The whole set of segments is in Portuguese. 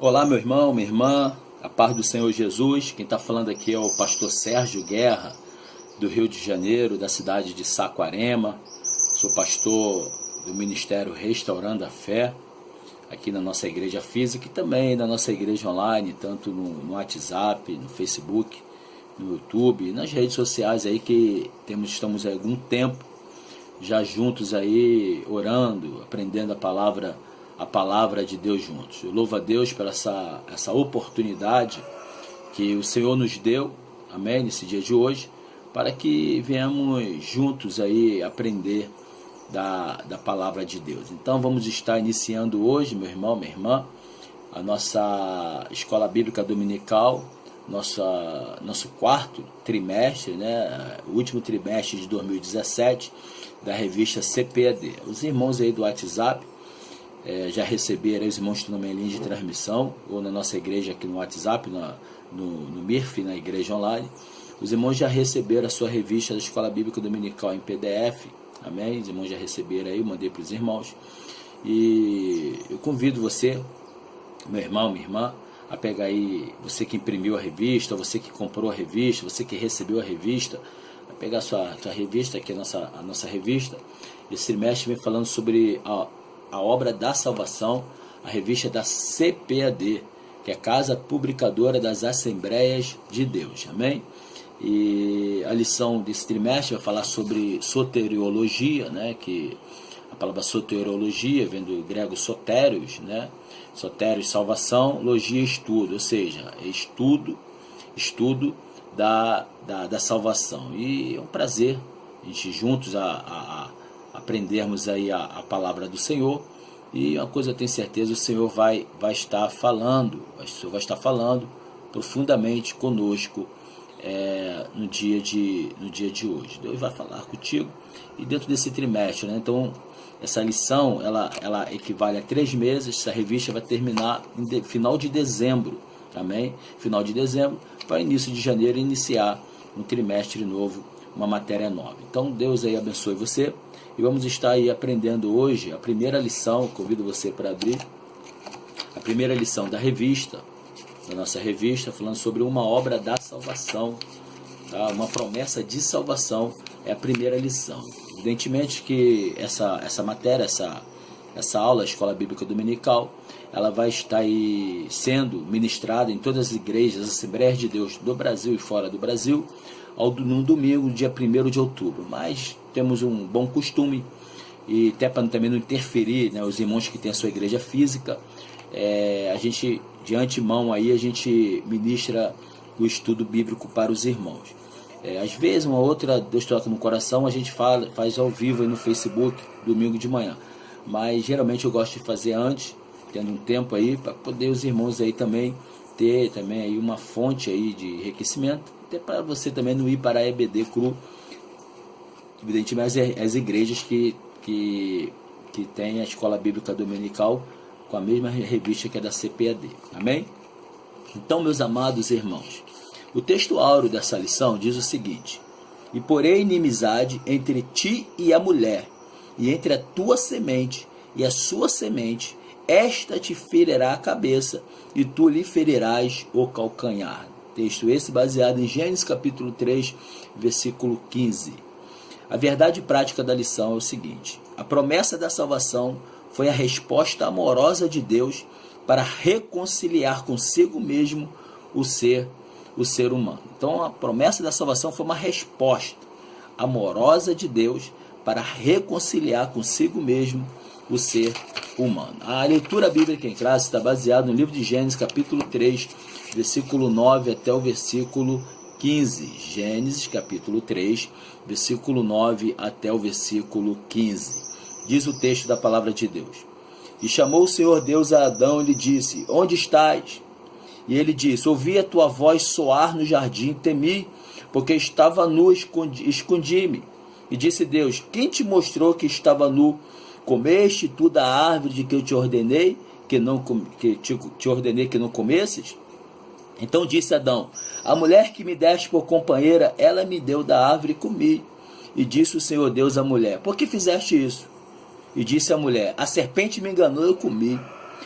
Olá, meu irmão, minha irmã, a paz do Senhor Jesus. Quem está falando aqui é o pastor Sérgio Guerra, do Rio de Janeiro, da cidade de Saquarema. Sou pastor do Ministério Restaurando a Fé, aqui na nossa igreja física e também na nossa igreja online, tanto no WhatsApp, no Facebook, no YouTube, nas redes sociais aí que estamos há algum tempo já juntos aí, orando, aprendendo a palavra de Deus juntos. Eu louvo a Deus pela essa oportunidade que o Senhor nos deu, amém, nesse dia de hoje, para que venhamos juntos aí aprender da palavra de Deus. Então vamos estar iniciando hoje, meu irmão, minha irmã, a nossa Escola Bíblica Dominical, nosso quarto trimestre, né, o último trimestre de 2017, da revista CPAD. Os irmãos aí do WhatsApp já receberam, os irmãos que estão na linha de transmissão, ou na nossa igreja aqui no WhatsApp, no MIRF, na igreja online, os irmãos já receberam a sua revista da Escola Bíblica Dominical em PDF, amém? Os irmãos já receberam aí, eu mandei para os irmãos, e eu convido você, meu irmão, minha irmã, a pegar aí, você que imprimiu a revista, você que comprou a revista, você que recebeu a revista, a pegar a sua revista, aqui a nossa revista. Esse trimestre vem falando sobre a obra da salvação, a revista da CPAD, que é a Casa Publicadora das Assembleias de Deus, amém? E a lição desse trimestre vai falar sobre soteriologia, né? Que a palavra soteriologia vem do grego sotérios, né? Sotérios, salvação, logia, estudo, ou seja, estudo da salvação. E é um prazer a gente juntos aprendermos aí a palavra do Senhor. E uma coisa eu tenho certeza, o Senhor vai estar falando, profundamente conosco no dia de hoje. Deus vai falar contigo e dentro desse trimestre, né? Então essa lição ela equivale a 3 meses. Essa revista vai terminar em final de dezembro, amém? Final de dezembro, para início de janeiro iniciar um trimestre novo, uma matéria nova. Então Deus aí abençoe você. E vamos estar aí aprendendo hoje a primeira lição. Convido você para abrir a primeira lição da nossa revista, falando sobre uma obra da salvação, tá? Uma promessa de salvação é a primeira lição. Evidentemente que essa matéria, essa aula, a Escola Bíblica Dominical, ela vai estar aí sendo ministrada em todas as igrejas, as Assembleias de Deus do Brasil e fora do Brasil, num domingo, dia 1º de outubro. Mas temos um bom costume, e até para também não interferir, né, os irmãos que têm a sua igreja física, a gente, de antemão, aí, a gente ministra o estudo bíblico para os irmãos. Às vezes, uma outra, Deus toca no coração, a gente faz ao vivo aí no Facebook, domingo de manhã. Mas geralmente eu gosto de fazer antes, tendo um tempo aí, para poder os irmãos aí também ter também aí uma fonte aí de enriquecimento, até para você também não ir para a EBD cru. Evidentemente as igrejas que têm a Escola Bíblica Dominical com a mesma revista que é da CPAD, amém? Então, meus amados irmãos, o texto áureo dessa lição diz o seguinte: e porém inimizade entre ti e a mulher, e entre a tua semente e a sua semente, esta te ferirá a cabeça, e tu lhe ferirás o calcanhar. Texto esse baseado em Gênesis capítulo 3, versículo 15. A verdade prática da lição é o seguinte: a promessa da salvação foi a resposta amorosa de Deus para reconciliar consigo mesmo o ser humano. Então a promessa da salvação foi uma resposta amorosa de Deus para reconciliar consigo mesmo o ser humano. A leitura bíblica em classe está baseada no livro de Gênesis capítulo 3, versículo 9 até o versículo 15. Gênesis capítulo 3, versículo 9 até o versículo 15. Diz o texto da palavra de Deus: e chamou o Senhor Deus a Adão e lhe disse: onde estás? E ele disse: ouvi a tua voz soar no jardim, temi, porque estava nu, escondi-me. E disse Deus: quem te mostrou que estava nu? Comeste tu da árvore de que eu te ordenei te ordenei que não comesses? Então disse Adão: a mulher que me deste por companheira, ela me deu da árvore e comi. E disse o Senhor Deus à mulher: por que fizeste isso? E disse a mulher: a serpente me enganou, eu comi.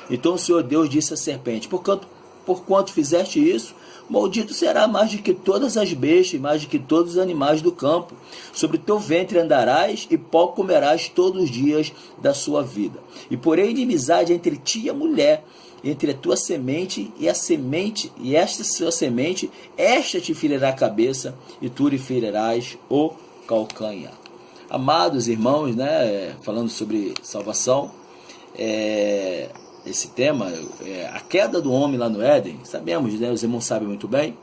Então o Senhor Deus disse à serpente: porquanto fizeste isso, maldito será mais do que todas as bestas, mais do que todos os animais do campo. Sobre o teu ventre andarás, e pó comerás todos os dias da sua vida. E porém inimizade entre ti e a mulher, entre a tua semente e a semente, e esta sua semente, esta te ferirá a cabeça, e tu lhe ferirás o calcanhar. Amados irmãos, né, falando sobre salvação, esse tema, a queda do homem lá no Éden, sabemos, né, os irmãos sabem muito bem,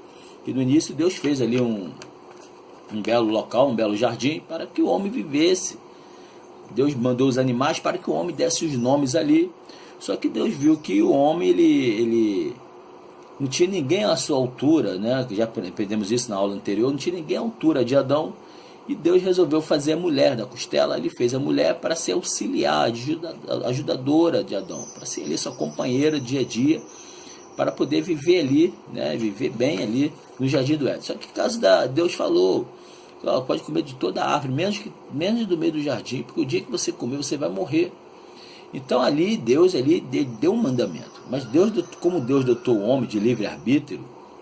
que no início Deus fez ali um belo local, um belo jardim, para que o homem vivesse. Deus mandou os animais para que o homem desse os nomes ali. Só que Deus viu que o homem, ele não tinha ninguém à sua altura, né? Já aprendemos isso na aula anterior, não tinha ninguém à altura de Adão. E Deus resolveu fazer a mulher da costela. Ele fez a mulher para ser auxiliar, ajudadora de Adão, para ser ali sua companheira dia a dia, para poder viver ali, né? Viver bem ali no jardim do Éden. Só que caso Deus falou: pode comer de toda a árvore, menos do meio do jardim, porque o dia que você comer, você vai morrer. Então ali Deus deu um mandamento, mas como Deus dotou o homem de livre-arbítrio,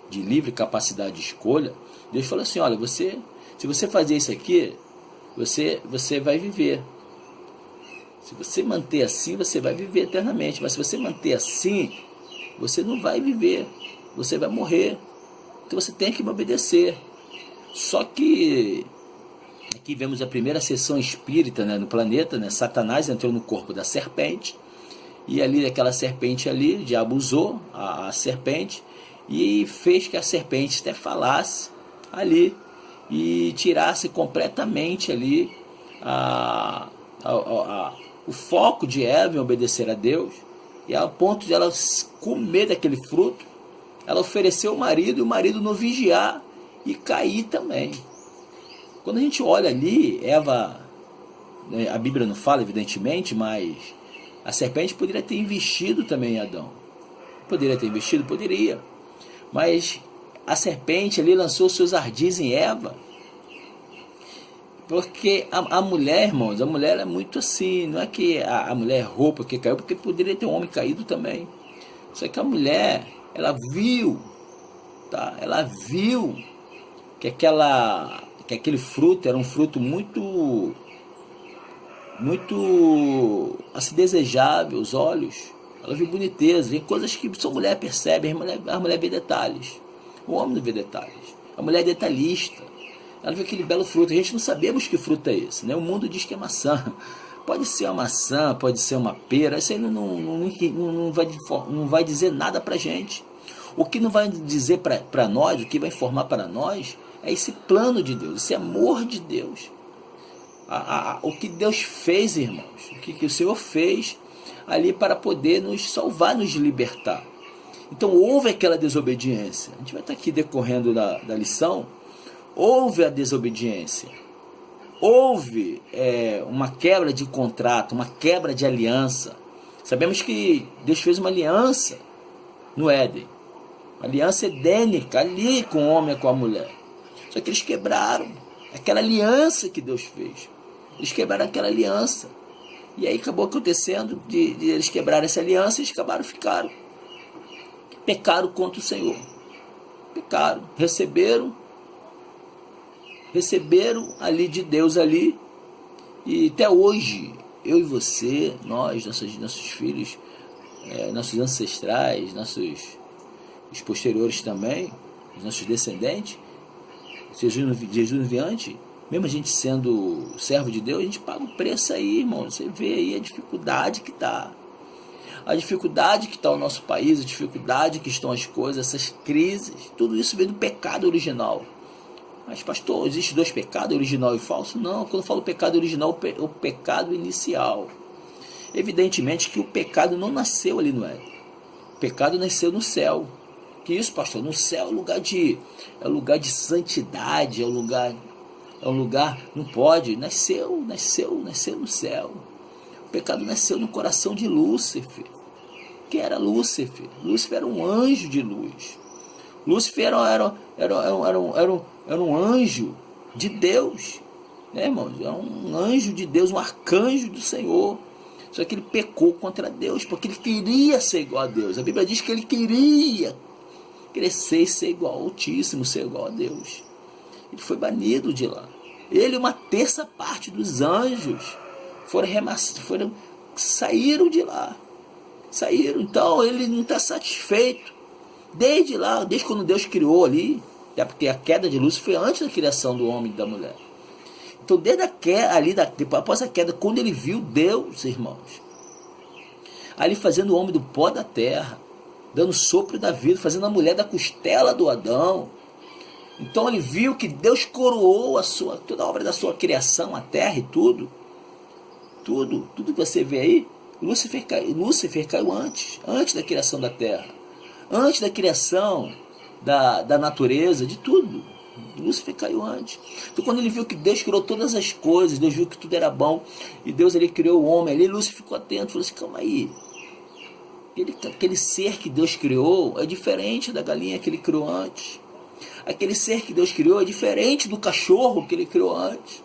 de livre capacidade de escolha, Deus falou assim: olha, se você fazer isso aqui, você vai viver. Se você manter assim, você vai viver eternamente, mas se você manter assim, você não vai viver, você vai morrer. Então você tem que me obedecer. Só que aqui vemos a primeira sessão espírita, né, no planeta, né? Satanás entrou no corpo da serpente, e ali aquela serpente ali, o diabo usou a serpente e fez que a serpente até falasse ali e tirasse completamente ali o foco de Eva em obedecer a Deus, e ao ponto de ela comer daquele fruto, ela ofereceu ao marido, e o marido não vigiar e cair também. Quando a gente olha ali, Eva, a Bíblia não fala evidentemente, mas a serpente poderia ter investido também em Adão. Poderia ter investido? Poderia. Mas a serpente ali lançou seus ardis em Eva. Porque a mulher, irmãos, a mulher é muito assim, não é que a mulher errou porque caiu, porque poderia ter um homem caído também. Só que a mulher, ela viu, tá? Ela viu que aquele fruto era um fruto muito assim, desejável aos olhos. Ela viu boniteza, vê coisas que só a mulher percebe, a mulher vê detalhes. O homem não vê detalhes. A mulher é detalhista. Ela vê aquele belo fruto. A gente não sabemos que fruto é esse, né? O mundo diz que é maçã. Pode ser uma maçã, pode ser uma pera. Isso aí não vai dizer nada pra gente. O que não vai dizer para nós, o que vai informar para nós, é esse plano de Deus, esse amor de Deus. O que Deus fez, irmãos, o que o Senhor fez ali para poder nos salvar, nos libertar. Então houve aquela desobediência. A gente vai estar aqui decorrendo da lição. Houve a desobediência. Houve uma quebra de contrato, uma quebra de aliança. Sabemos que Deus fez uma aliança no Éden. Uma aliança edênica ali com o homem e com a mulher. Só que eles quebraram aquela aliança que Deus fez. Eles quebraram aquela aliança. E aí acabou acontecendo de eles quebrarem essa aliança, e eles ficaram. Pecaram contra o Senhor. Pecaram. Receberam ali de Deus ali. E até hoje, eu e você, nossos filhos, nossos ancestrais, os posteriores também, os nossos descendentes, Jesus viante, mesmo a gente sendo servo de Deus, a gente paga o preço aí, irmão. Você vê aí a dificuldade que está. A dificuldade que está o nosso país, a dificuldade que estão as coisas, essas crises, tudo isso vem do pecado original. Mas, pastor, existe dois pecados, original e falso? Não, quando eu falo pecado original, o pecado inicial. Evidentemente que o pecado não nasceu ali no Éden. O pecado nasceu no céu. Que isso, pastor? No céu é lugar de santidade, é um lugar, não pode, nasceu no céu. O pecado nasceu no coração de Lúcifer. Quem era Lúcifer? Lúcifer era um anjo de luz. Lúcifer era um anjo de Deus, né, irmãos? É um anjo de Deus, um arcanjo do Senhor. Só que ele pecou contra Deus, porque ele queria ser igual a Deus. A Bíblia diz que ele queria crescer e ser igual ao Altíssimo, ser igual a Deus. Ele foi banido de lá. Ele e uma terça parte dos anjos saíram de lá. Saíram. Então ele não está satisfeito. Desde lá, desde quando Deus criou ali, até porque a queda de Lúcifer foi antes da criação do homem e da mulher. Então, desde a queda, após a queda, quando ele viu Deus, irmãos, ali fazendo o homem do pó da terra, dando sopro da vida, fazendo a mulher da costela do Adão. Então ele viu que Deus coroou toda a obra da sua criação, a terra e tudo que você vê aí. Lúcifer caiu antes da criação da terra, antes da criação da natureza, de tudo. Lúcifer caiu antes. Então quando ele viu que Deus criou todas as coisas, Deus viu que tudo era bom, e Deus ali criou o homem, ali Lúcifer ficou atento, falou assim, calma aí, aquele ser que Deus criou é diferente da galinha que ele criou antes. Aquele ser que Deus criou é diferente do cachorro que ele criou antes.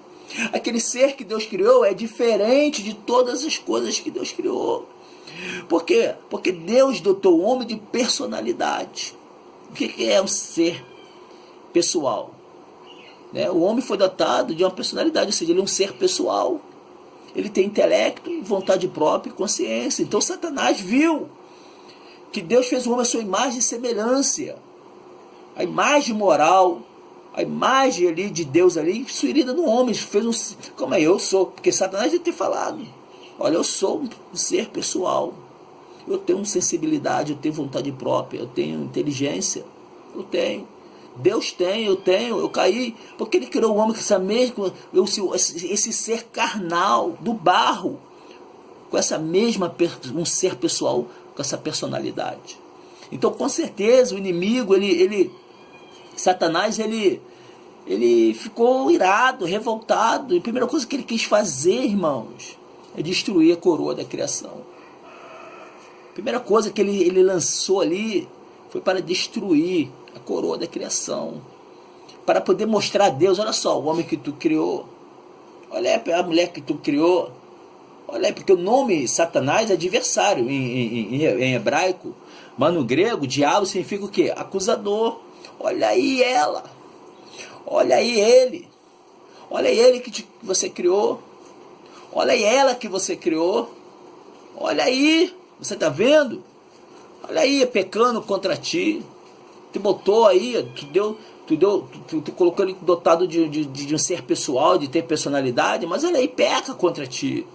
Aquele ser que Deus criou é diferente de todas as coisas que Deus criou. Por quê? Porque Deus dotou o homem de personalidade. O que é um ser pessoal? O homem foi dotado de uma personalidade, ou seja, ele é um ser pessoal. Ele tem intelecto, vontade própria e consciência. Então Satanás viu que Deus fez o homem à sua imagem e semelhança. A imagem moral, a imagem ali de Deus ali, inserida no homem, fez como é, eu sou, porque Satanás deve ter falado, olha, eu sou um ser pessoal, eu tenho sensibilidade, eu tenho vontade própria, eu tenho inteligência, eu tenho, Deus tem, eu caí, porque ele criou o homem com esse ser carnal, do barro, com essa mesma, um ser pessoal, com essa personalidade. Então com certeza o inimigo, Satanás, ele ficou irado, revoltado. E a primeira coisa que ele quis fazer, irmãos, é destruir a coroa da criação. A primeira coisa que ele lançou ali foi para destruir a coroa da criação. Para poder mostrar a Deus, olha só, o homem que tu criou. Olha a mulher que tu criou. Olha aí, porque o nome Satanás é adversário em hebraico, mas no grego, diabo significa o quê? Acusador. Olha aí ela, olha aí ele, olha aí ele que você criou, olha aí ela que você criou, olha aí, você está vendo? Olha aí, pecando contra ti, te botou aí, tu colocou ele dotado de um ser pessoal, de ter personalidade, mas olha aí, peca contra ti.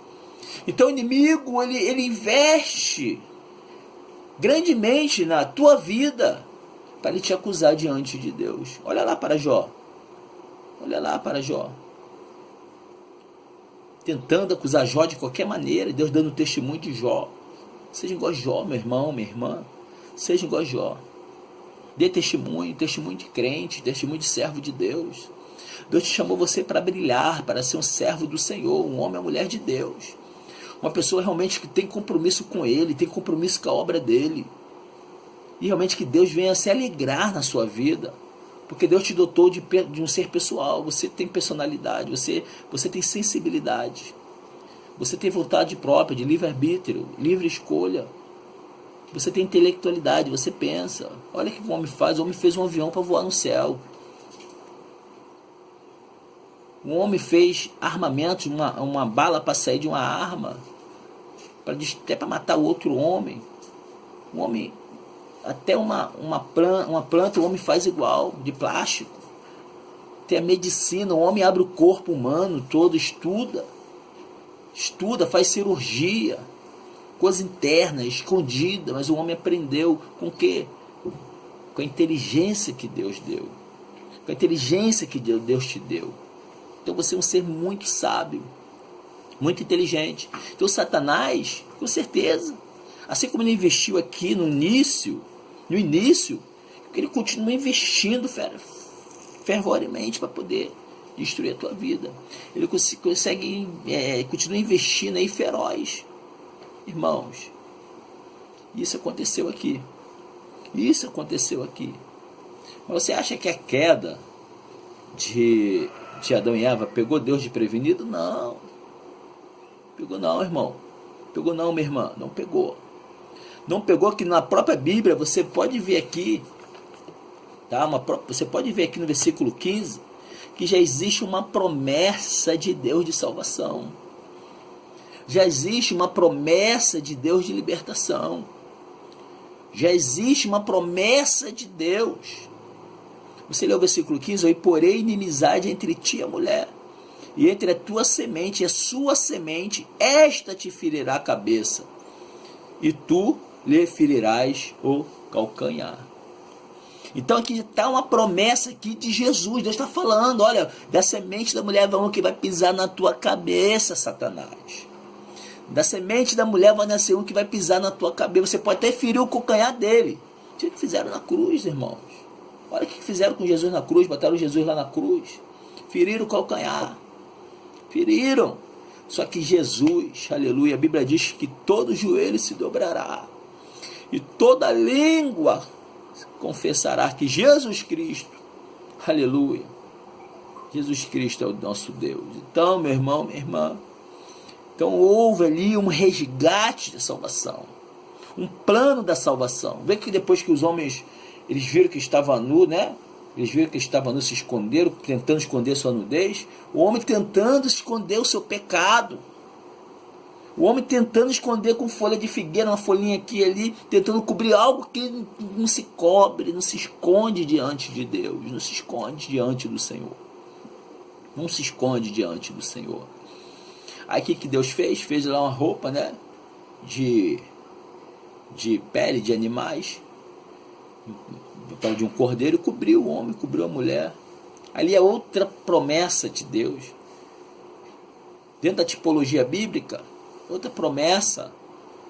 Então o inimigo, ele investe grandemente na tua vida, para ele te acusar diante de Deus. Olha lá para Jó. Olha lá para Jó. Tentando acusar Jó de qualquer maneira. Deus dando testemunho de Jó. Seja igual a Jó, meu irmão, minha irmã. Seja igual a Jó. Dê testemunho de crente, testemunho de servo de Deus. Deus te chamou você para brilhar, para ser um servo do Senhor, um homem ou mulher de Deus. Uma pessoa realmente que tem compromisso com Ele, tem compromisso com a obra dEle. E realmente que Deus venha se alegrar na sua vida, porque Deus te dotou de um ser pessoal, você tem personalidade, você tem sensibilidade, você tem vontade própria, de livre-arbítrio, livre escolha, você tem intelectualidade, você pensa. Olha o que o homem faz, o homem fez um avião para voar no céu, o homem fez armamentos, uma bala para sair de uma arma, até para matar o outro homem. O homem, até uma planta o homem faz igual, de plástico. Tem a medicina, o homem abre o corpo humano todo, estuda, faz cirurgia, coisa interna, escondida, mas o homem aprendeu com o quê? Com a inteligência que Deus deu, com a inteligência que Deus te deu. Então você é um ser muito sábio, muito inteligente. Então Satanás, com certeza, assim como ele investiu aqui no início, ele continua investindo fervorosamente para poder destruir a tua vida. Ele consegue continua investindo aí feroz. Irmãos, isso aconteceu aqui. Mas você acha que a queda de Adão e Eva pegou Deus desprevenido? Não. Pegou não, irmão. Pegou não, minha irmã, não pegou. Não pegou, que na própria Bíblia você pode ver aqui, tá? Você pode ver aqui no versículo 15, que já existe uma promessa de Deus de salvação. Já existe uma promessa de Deus de libertação. Já existe uma promessa de Deus. Você lê o versículo 15, e porém inimizade entre ti e a mulher, e entre a tua semente e a sua semente, esta te ferirá a cabeça, e tu lhe ferirás o calcanhar. Então aqui está uma promessa aqui de Jesus. Deus está falando, olha, da semente da mulher que vai pisar na tua cabeça, Satanás. Da semente da mulher vai nascer um que vai pisar na tua cabeça. Você pode até ferir o calcanhar dele. O que fizeram na cruz, irmãos? Olha o que fizeram com Jesus na cruz. Botaram Jesus lá na cruz. Feriram o calcanhar. Feriram. Só que Jesus, aleluia, a Bíblia diz que todo joelho se dobrará. E toda língua confessará que Jesus Cristo, aleluia, Jesus Cristo é o nosso Deus. Então, meu irmão, minha irmã, então houve ali um resgate da salvação, um plano da salvação. Vê que depois que os homens, eles viram que estava nu, né? Eles viram que estava nu, se esconderam, tentando esconder sua nudez. O homem tentando esconder o seu pecado. O homem tentando esconder com folha de figueira, uma folhinha aqui e ali, tentando cobrir algo que não se cobre, não se esconde diante de Deus, não se esconde diante do Senhor. Não se esconde diante do Senhor. Aí o que Deus fez? Fez lá uma roupa, né, de pele de animais, de um cordeiro, e cobriu o homem, cobriu a mulher. Ali é outra promessa de Deus. Dentro da tipologia bíblica, outra promessa.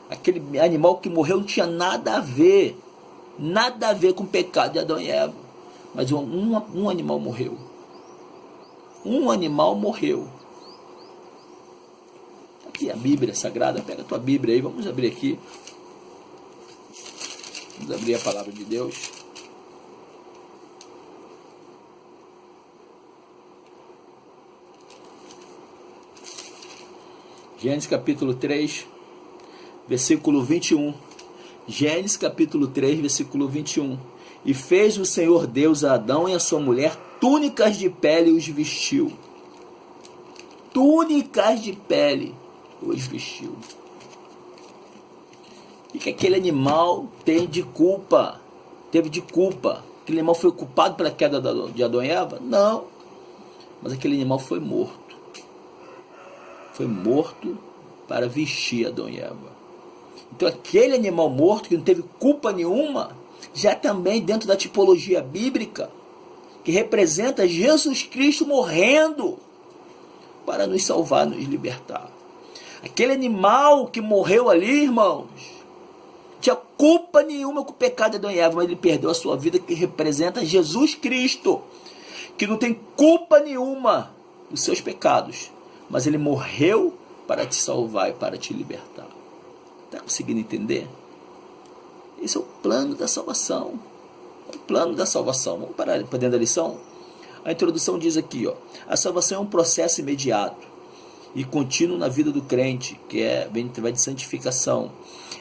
Aquele animal que morreu não tinha nada a ver com o pecado de Adão e Eva. Mas um animal morreu. Um animal morreu. Aqui a Bíblia Sagrada, pega a tua Bíblia aí, vamos abrir aqui. Vamos abrir a palavra de Deus. Gênesis capítulo 3, versículo 21. Gênesis capítulo 3, versículo 21. E fez o Senhor Deus a Adão e a sua mulher túnicas de pele e os vestiu. Túnicas de pele os vestiu. E que aquele animal teve de culpa. Aquele animal foi culpado pela queda de Adão e Eva? Não. Mas aquele animal foi morto. Foi morto para vestir Adão e Eva. Então aquele animal morto, que não teve culpa nenhuma, já também dentro da tipologia bíblica, que representa Jesus Cristo morrendo para nos salvar, nos libertar. Aquele animal que morreu ali, irmãos, tinha culpa nenhuma com o pecado de Adão e Eva, mas ele perdeu a sua vida, que representa Jesus Cristo, que não tem culpa nenhuma dos seus pecados, mas ele morreu para te salvar e para te libertar. Está conseguindo entender? Esse é o plano da salvação. É o plano da salvação. Vamos parar dentro da lição? A introdução diz aqui, ó, a salvação é um processo imediato e contínuo na vida do crente, que vai de santificação.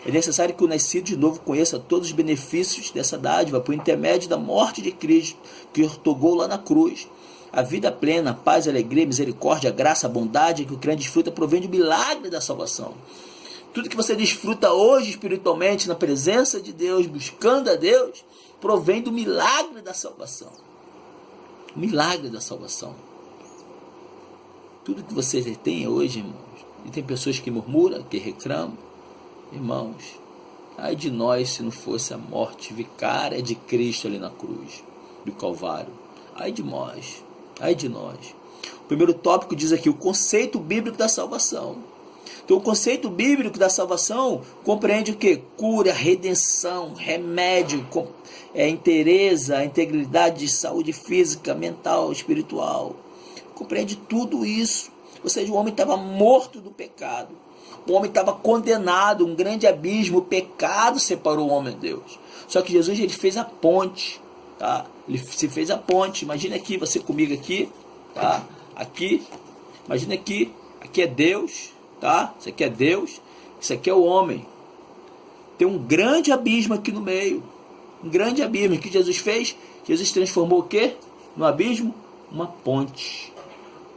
É necessário que o nascido de novo conheça todos os benefícios dessa dádiva por intermédio da morte de Cristo, que ortogou lá na cruz. A vida plena, a paz, a alegria, a misericórdia, a graça, a bondade que o crente desfruta provém do milagre da salvação. Tudo que você desfruta hoje espiritualmente na presença de Deus, buscando a Deus, provém do milagre da salvação. O milagre da salvação. Tudo que você tem hoje, irmãos, e tem pessoas que murmuram, que reclamam, irmãos, ai de nós se não fosse a morte vicária de Cristo ali na cruz do Calvário. Ai de nós. Ai de nós. O primeiro tópico diz aqui o conceito bíblico da salvação. Então o conceito bíblico da salvação compreende o que? Cura, redenção, remédio, inteireza, integridade de saúde física, mental, espiritual. Compreende tudo isso. Ou seja, o homem estava morto do pecado. O homem estava condenado, um grande abismo. O pecado separou o homem de Deus. Só que Jesus, ele fez a ponte. Tá? Ele se fez a ponte. Imagina aqui, você comigo aqui, tá? Aqui, imagina aqui é Deus, tá? Isso aqui é Deus, Isso aqui é o homem. Tem um grande abismo aqui no meio. Um grande abismo. O que Jesus fez? Jesus transformou o quê? No abismo? Uma ponte.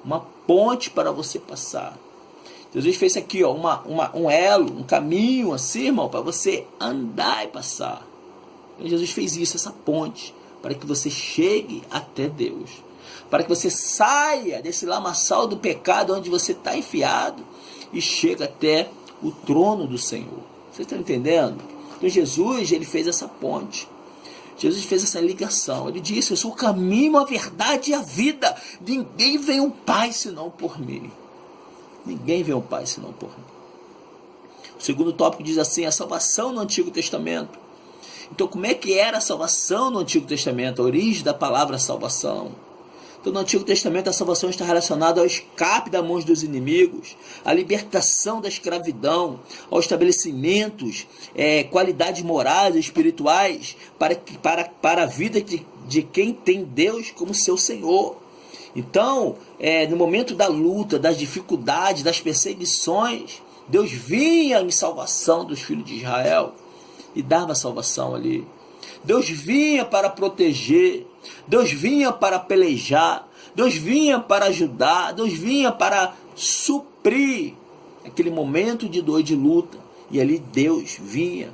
Uma ponte para você passar. Jesus fez aqui, ó, um elo, um caminho assim, irmão, para você andar e passar. Então, Jesus fez isso, essa ponte, para que você chegue até Deus. Para que você saia desse lamaçal do pecado onde você está enfiado e chegue até o trono do Senhor. Você está entendendo? Então Jesus, ele fez essa ponte. Jesus fez essa ligação. Ele disse: eu sou o caminho, a verdade e a vida. Ninguém vem ao Pai senão por mim. Ninguém vem ao Pai senão por mim. O segundo tópico diz assim: a salvação no Antigo Testamento. Então, como é que era a salvação no Antigo Testamento? A origem da palavra salvação. Então, no Antigo Testamento, a salvação está relacionada ao escape das mãos dos inimigos, à libertação da escravidão, aos estabelecimentos, qualidades morais e espirituais para a vida de quem tem Deus como seu Senhor. Então, no momento da luta, das dificuldades, das perseguições, Deus vinha em salvação dos filhos de Israel e dava salvação ali. Deus vinha para proteger, Deus vinha para pelejar, Deus vinha para ajudar, Deus vinha para suprir aquele momento de dor, de luta. E ali Deus vinha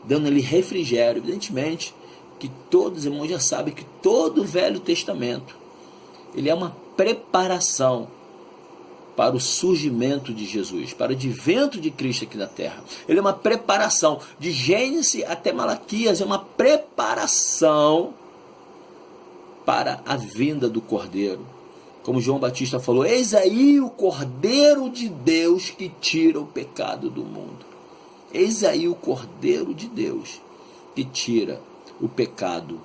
dando-lhe refrigério. Evidentemente que todos os irmãos já sabem que todo o Velho Testamento ele é uma preparação para o surgimento de Jesus, para o advento de Cristo aqui na terra. Ele é uma preparação, de Gênesis até Malaquias, é uma preparação para a vinda do Cordeiro. Como João Batista falou: eis aí o Cordeiro de Deus que tira o pecado do mundo. Eis aí o Cordeiro de Deus que tira o pecado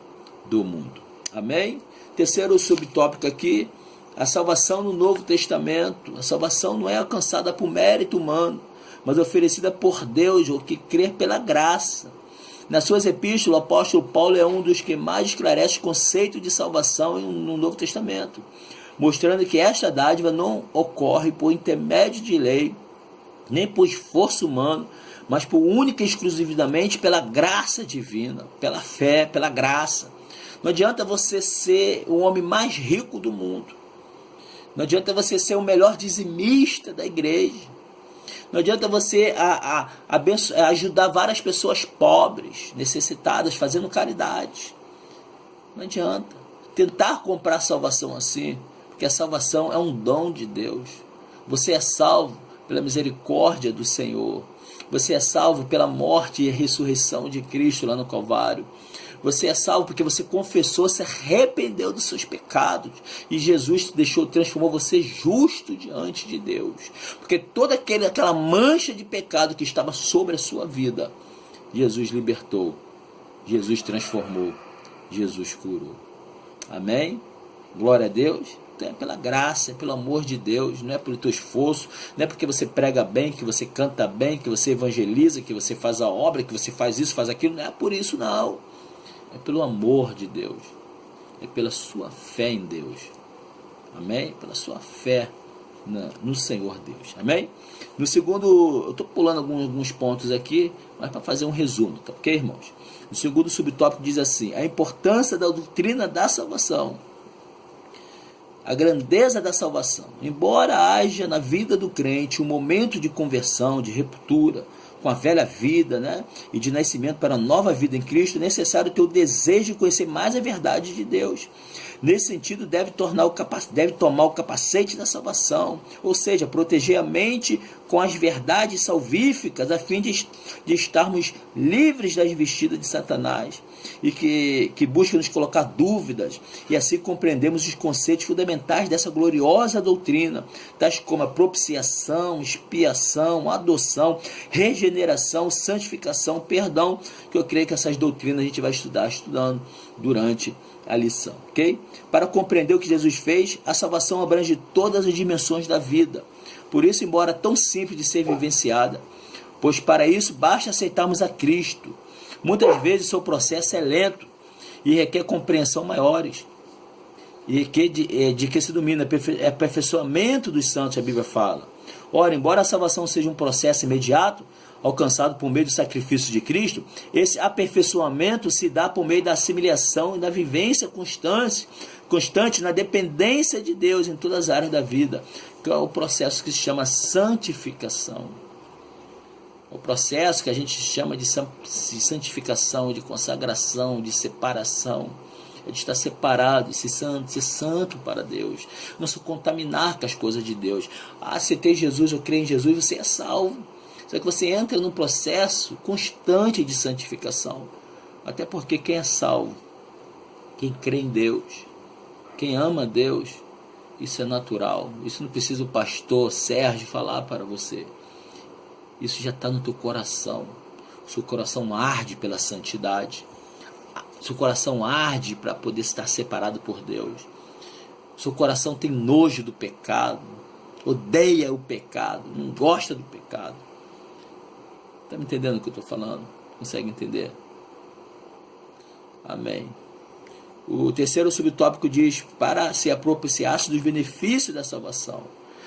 do mundo. Amém? Terceiro subtópico aqui: a salvação no Novo Testamento. A salvação não é alcançada por mérito humano, mas oferecida por Deus, o que crer pela graça. Nas suas epístolas, o apóstolo Paulo é um dos que mais esclarece o conceito de salvação no Novo Testamento, mostrando que esta dádiva não ocorre por intermédio de lei, nem por esforço humano, mas por única e exclusivamente pela graça divina, pela fé, pela graça. Não adianta você ser o homem mais rico do mundo. Não adianta você ser o melhor dizimista da igreja. Não adianta você ajudar várias pessoas pobres, necessitadas, fazendo caridade. Não adianta. Tentar comprar salvação assim, porque a salvação é um dom de Deus. Você é salvo pela misericórdia do Senhor. Você é salvo pela morte e ressurreição de Cristo lá no Calvário. Você é salvo porque você confessou, se arrependeu dos seus pecados. E Jesus transformou você justo diante de Deus. Porque toda aquela mancha de pecado que estava sobre a sua vida, Jesus libertou, Jesus transformou, Jesus curou. Amém? Glória a Deus. Então é pela graça, é pelo amor de Deus, não é pelo teu esforço, não é porque você prega bem, que você canta bem, que você evangeliza, que você faz a obra, que você faz isso, faz aquilo. Não é por isso, não. É pelo amor de Deus, é pela sua fé em Deus. Amém? Pela sua fé no Senhor Deus. Amém? No segundo, eu estou pulando alguns pontos aqui, mas para fazer um resumo, tá ok, irmãos? No segundo subtópico diz assim: a importância da doutrina da salvação. A grandeza da salvação. Embora haja na vida do crente um momento de conversão, de ruptura com a velha vida, né, e de nascimento para a nova vida em Cristo, é necessário ter o desejo de conhecer mais a verdade de Deus. Nesse sentido, deve tomar o capacete da salvação, ou seja, proteger a mente com as verdades salvíficas, a fim de estarmos livres das investidas de Satanás, e que busca nos colocar dúvidas, e assim compreendemos os conceitos fundamentais dessa gloriosa doutrina, tais como a propiciação, expiação, adoção, regeneração, santificação, perdão, que eu creio que essas doutrinas a gente vai estudando durante a lição, ok? Para compreender o que Jesus fez, a salvação abrange todas as dimensões da vida. Por isso, embora tão simples de ser vivenciada, pois para isso basta aceitarmos a Cristo. Muitas vezes seu processo é lento e requer compreensão maiores, e requer de que se domina, é aperfeiçoamento dos santos, a Bíblia fala. Ora, embora a salvação seja um processo imediato, alcançado por meio do sacrifício de Cristo, esse aperfeiçoamento se dá por meio da assimilação e da vivência constante na dependência de Deus em todas as áreas da vida, que é o processo que se chama santificação. O processo que a gente chama de santificação, de consagração, de separação, é de estar separado, ser santo para Deus, não se contaminar com as coisas de Deus. Você tem Jesus, eu creio em Jesus, você é salvo. Só que você entra num processo constante de santificação. Até porque quem é salvo, quem crê em Deus, quem ama Deus, isso é natural. Isso não precisa o pastor Sérgio falar para você. Isso já está no teu coração. Seu coração arde pela santidade. Seu coração arde para poder estar separado por Deus. Seu coração tem nojo do pecado. Odeia o pecado. Não gosta do pecado. Está me entendendo o que eu estou falando? Consegue entender? Amém. O terceiro subtópico diz: para se apropriar-se dos benefícios da salvação.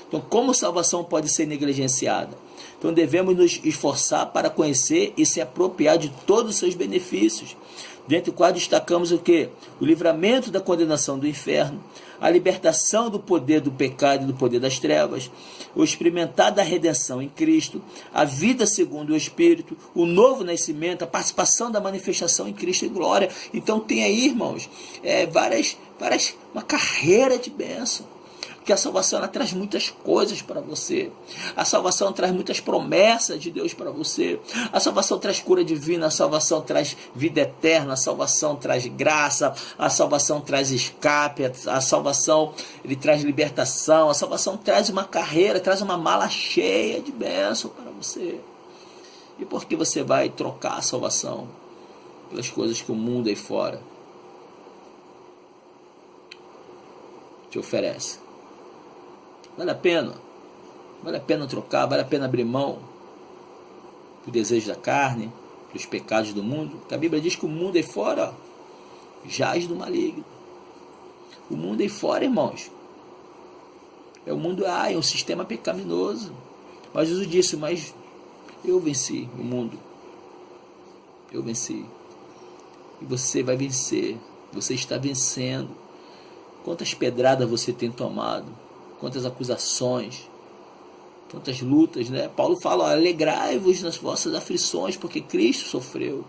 Então, como salvação pode ser negligenciada? Então, devemos nos esforçar para conhecer e se apropriar de todos os seus benefícios, dentre os quais destacamos o quê? O livramento da condenação do inferno, a libertação do poder do pecado e do poder das trevas, o experimentar da redenção em Cristo, a vida segundo o Espírito, o novo nascimento, a participação da manifestação em Cristo em glória. Então tem aí, irmãos, uma carreira de bênção. Porque a salvação ela traz muitas coisas para você. A salvação traz muitas promessas de Deus para você. A salvação traz cura divina, a salvação traz vida eterna, a salvação traz graça, a salvação traz escape, a salvação ele traz libertação, a salvação traz uma carreira, traz uma mala cheia de bênção para você. E por que você vai trocar a salvação pelas coisas que o mundo aí fora te oferece? Vale a pena? Vale a pena trocar? Vale a pena abrir mão do desejo da carne, dos pecados do mundo? Porque a Bíblia diz que o mundo aí fora jaz do maligno. O mundo aí fora, irmãos, o mundo é um sistema pecaminoso. Mas Jesus disse: mas eu venci o mundo. Eu venci. E você vai vencer. Você está vencendo. Quantas pedradas você tem tomado? Quantas acusações, quantas lutas, né? Paulo fala: alegrai-vos nas vossas aflições, porque Cristo sofreu.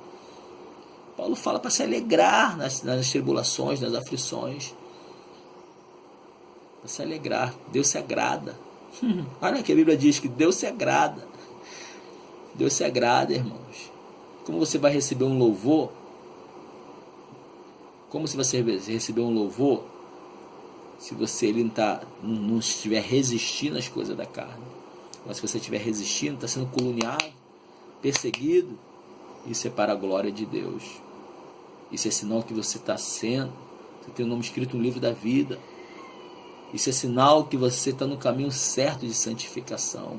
Paulo fala para se alegrar nas tribulações, nas aflições. Para se alegrar. Deus se agrada. Olha que a Bíblia diz que Deus se agrada. Deus se agrada, irmãos. Como você vai receber um louvor? Como você vai receber um louvor se você não estiver resistindo às coisas da carne? Mas se você estiver resistindo, está sendo caluniado, perseguido, isso é para a glória de Deus. Isso é sinal que você está sendo, você tem o nome escrito no livro da vida. Isso é sinal que você está no caminho certo de santificação.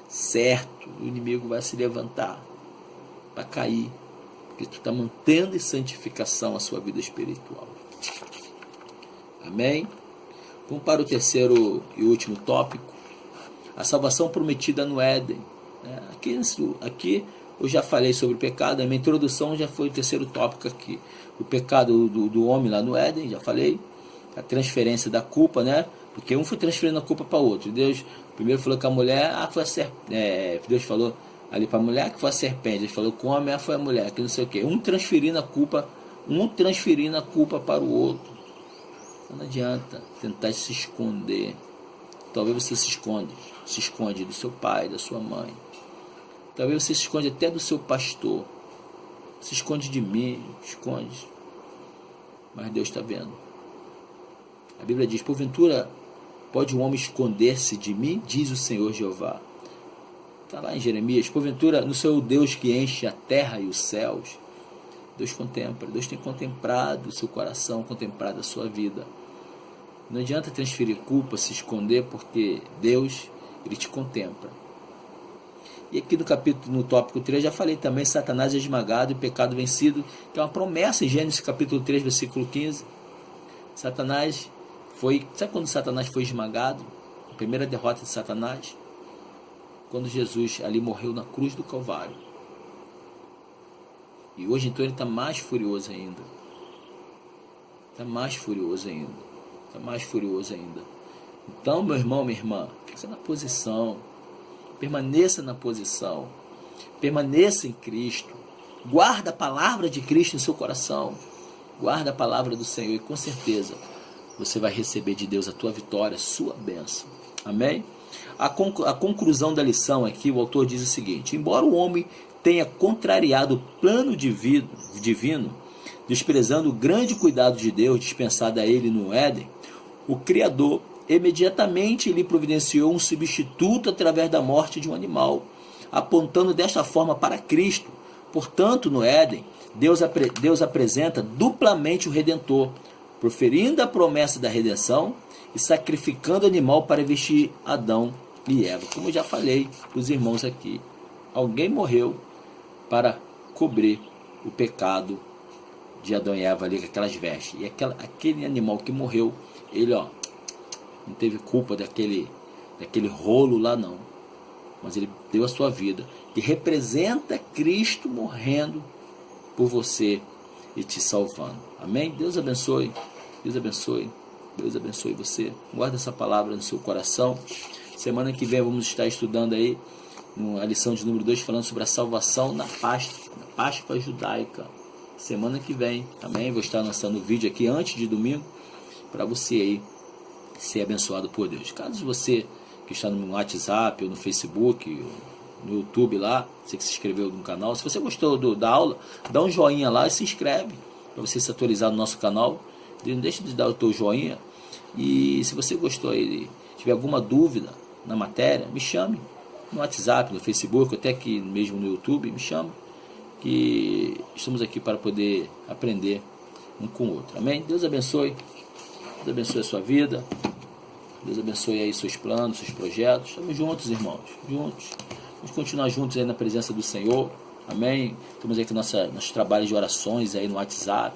Certo, o inimigo vai se levantar, vai cair, porque tu está mantendo em santificação a sua vida espiritual. Amém? Vamos para o terceiro e último tópico. A salvação prometida no Éden. Aqui eu já falei sobre o pecado. A minha introdução já foi o terceiro tópico aqui. O pecado do homem lá no Éden, já falei. A transferência da culpa, né? Porque um foi transferindo a culpa para o outro. Deus primeiro falou que a mulher, foi a serpente. Deus falou ali para a mulher que foi a serpente. Deus falou que o homem foi a mulher, que não sei o quê. Um transferindo a culpa para o outro. Não adianta tentar se esconder. Talvez você se esconde do seu pai, da sua mãe. Talvez você se esconde até do seu pastor. Se esconde de mim, esconde. Mas Deus está vendo. A Bíblia diz: porventura pode um homem esconder-se de mim? Diz o Senhor Jeová. Está lá em Jeremias: porventura no seu Deus que enche a terra e os céus. Deus contempla, Deus tem contemplado o seu coração, contemplado a sua vida. Não adianta transferir culpa, se esconder, porque Deus, Ele te contempla. E aqui no tópico 3, já falei também: Satanás é esmagado e pecado vencido, que é uma promessa em Gênesis capítulo 3, versículo 15. Sabe quando Satanás foi esmagado? A primeira derrota de Satanás quando Jesus ali morreu na cruz do Calvário. E hoje então ele está mais furioso ainda. Está mais furioso ainda. Está mais furioso ainda. Então, meu irmão, minha irmã, fica na posição. Permaneça na posição. Permaneça em Cristo. Guarda a palavra de Cristo em seu coração. Guarda a palavra do Senhor e com certeza você vai receber de Deus a tua vitória, a sua bênção. Amém? A conclusão da lição aqui, o autor diz o seguinte: embora o homem tenha contrariado o plano divino, desprezando o grande cuidado de Deus dispensado a ele no Éden, o Criador imediatamente lhe providenciou um substituto através da morte de um animal, apontando desta forma para Cristo. Portanto, no Éden, Deus apresenta duplamente o Redentor, proferindo a promessa da redenção e sacrificando o animal para vestir Adão e Eva. Como eu já falei para os irmãos aqui, alguém morreu para cobrir o pecado de Adão e Eva ali com aquelas vestes. E aquele animal que morreu, ele não teve culpa daquele rolo lá não. Mas ele deu a sua vida. E representa Cristo morrendo por você e te salvando. Amém? Deus abençoe. Deus abençoe. Deus abençoe você. Guarda essa palavra no seu coração. Semana que vem vamos estar estudando aí a lição de número 2, falando sobre a salvação na Páscoa judaica. Semana que vem, amém? Vou estar lançando o vídeo aqui antes de domingo, para você aí ser abençoado por Deus. Caso você que está no WhatsApp, ou no Facebook, ou no YouTube lá, você que se inscreveu no canal, se você gostou da aula, dá um joinha lá e se inscreve, para você se atualizar no nosso canal. Não deixe de dar o teu joinha. E se você gostou aí, tiver alguma dúvida na matéria, me chame no WhatsApp, no Facebook, até aqui mesmo no YouTube, me chame, que estamos aqui para poder aprender um com o outro. Amém? Deus abençoe. Deus abençoe a sua vida. Deus abençoe aí seus planos, seus projetos. Estamos juntos, irmãos. Juntos. Vamos continuar juntos aí na presença do Senhor. Amém? Temos aqui nossos trabalhos de orações aí no WhatsApp,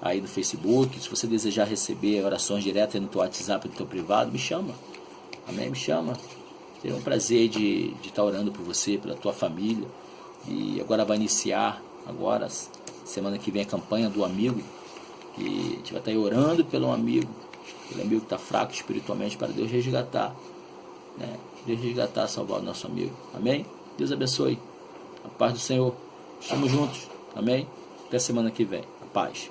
aí no Facebook. Se você desejar receber orações diretas aí no teu WhatsApp, no teu privado, me chama. Amém? Me chama. Terá um prazer de estar orando por você, pela tua família. E agora vai iniciar, semana que vem, a campanha do amigo. E a gente vai estar aí orando pelo amigo que está fraco espiritualmente, para Deus resgatar, né? Deus resgatar, salvar o nosso amigo. Amém? Deus abençoe. A paz do Senhor. Estamos juntos. Amém? Até semana que vem. A paz.